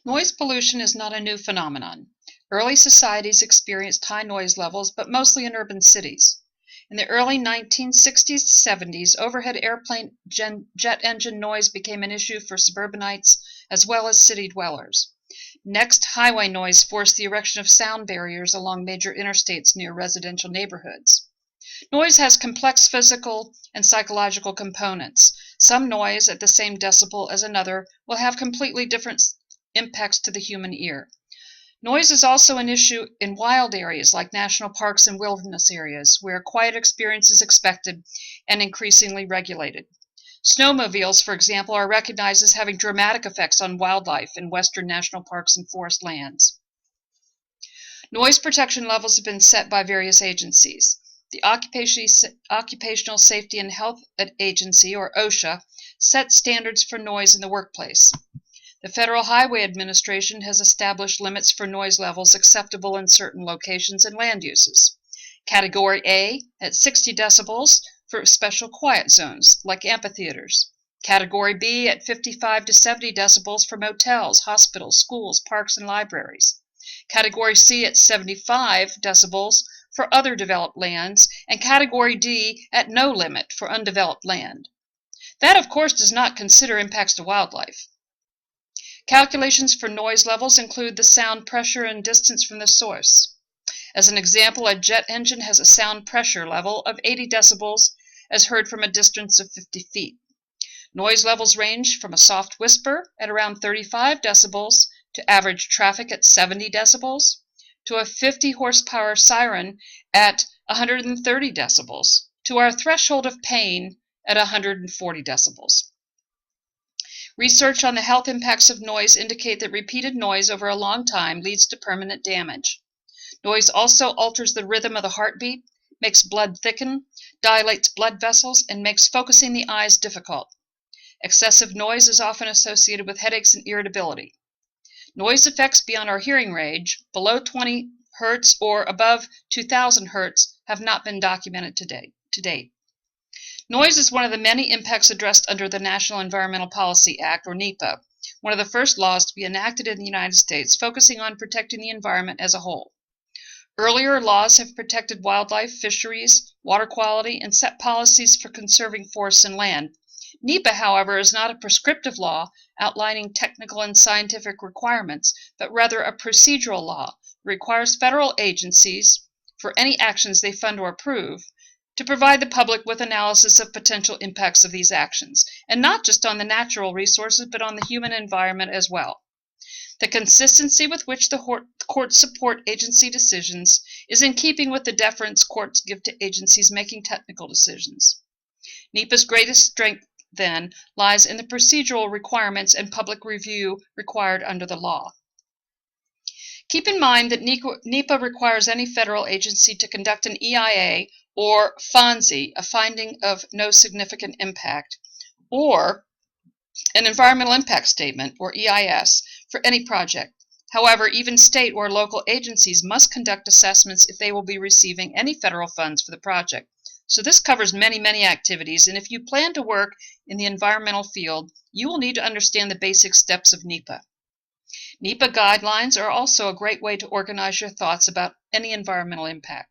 Noise pollution is not a new phenomenon. Early societies experienced high noise levels, but mostly in urban cities. In the early 1960s to 70s, overhead airplane jet engine noise became an issue for suburbanites as well as city dwellers. Next, highway noise forced the erection of sound barriers along major interstates near residential neighborhoods. Noise has complex physical and psychological components. Some noise at the same decibel as another will have completely different impacts to the human ear. Noise is also an issue in wild areas like national parks and wilderness areas, where a quiet experience is expected and increasingly regulated. Snowmobiles, for example, are recognized as having dramatic effects on wildlife in western national parks and forest lands. Noise protection levels have been set by various agencies. The Occupational Safety and Health Agency, or OSHA, sets standards for noise in the workplace. The Federal Highway Administration has established limits for noise levels acceptable in certain locations and land uses. Category A at 60 decibels for special quiet zones, like amphitheaters. Category B at 55 to 70 decibels for motels, hospitals, schools, parks, and libraries. Category C at 75 decibels for other developed lands, and Category D at no limit for undeveloped land. That, of course, does not consider impacts to wildlife. Calculations for noise levels include the sound pressure and distance from the source. As an example, a jet engine has a sound pressure level of 80 decibels as heard from a distance of 50 feet. Noise levels range from a soft whisper at around 35 decibels to average traffic at 70 decibels to a 50 horsepower siren at 130 decibels to our threshold of pain at 140 decibels. Research on the health impacts of noise indicate that repeated noise over a long time leads to permanent damage. Noise also alters the rhythm of the heartbeat, makes blood thicken, dilates blood vessels, and makes focusing the eyes difficult. Excessive noise is often associated with headaches and irritability. Noise effects beyond our hearing range, below 20 Hz or above 2000 Hz, have not been documented to date. Noise is one of the many impacts addressed under the National Environmental Policy Act, or NEPA, one of the first laws to be enacted in the United States, focusing on protecting the environment as a whole. Earlier laws have protected wildlife, fisheries, water quality, and set policies for conserving forests and land. NEPA, however, is not a prescriptive law outlining technical and scientific requirements, but rather a procedural law that requires federal agencies, for any actions they fund or approve, to provide the public with analysis of potential impacts of these actions, and not just on the natural resources, but on the human environment as well. The consistency with which the courts support agency decisions is in keeping with the deference courts give to agencies making technical decisions. NEPA's greatest strength, then, lies in the procedural requirements and public review required under the law. Keep in mind that NEPA requires any federal agency to conduct an EIA or FONSI, a finding of no significant impact, or an environmental impact statement, or EIS, for any project. However, even state or local agencies must conduct assessments if they will be receiving any federal funds for the project. So this covers many, many activities, and if you plan to work in the environmental field, you will need to understand the basic steps of NEPA. NEPA guidelines are also a great way to organize your thoughts about any environmental impact.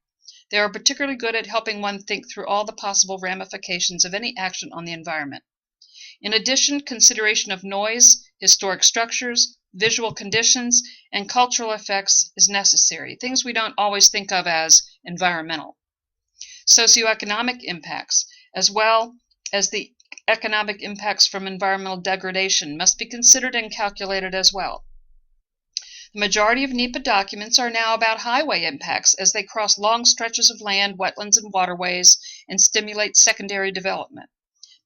They are particularly good at helping one think through all the possible ramifications of any action on the environment. In addition, consideration of noise, historic structures, visual conditions, and cultural effects is necessary, things we don't always think of as environmental. Socioeconomic impacts, as well as the economic impacts from environmental degradation, must be considered and calculated as well. The majority of NEPA documents are now about highway impacts as they cross long stretches of land, wetlands, and waterways and stimulate secondary development.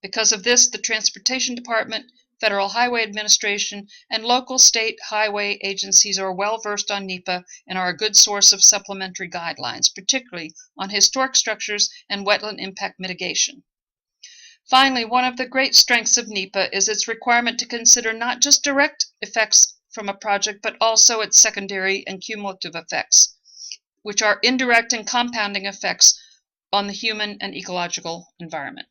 Because of this, the Transportation Department, Federal Highway Administration, and local state highway agencies are well versed on NEPA and are a good source of supplementary guidelines, particularly on historic structures and wetland impact mitigation. Finally, one of the great strengths of NEPA is its requirement to consider not just direct effects from a project, but also its secondary and cumulative effects, which are indirect and compounding effects on the human and ecological environment.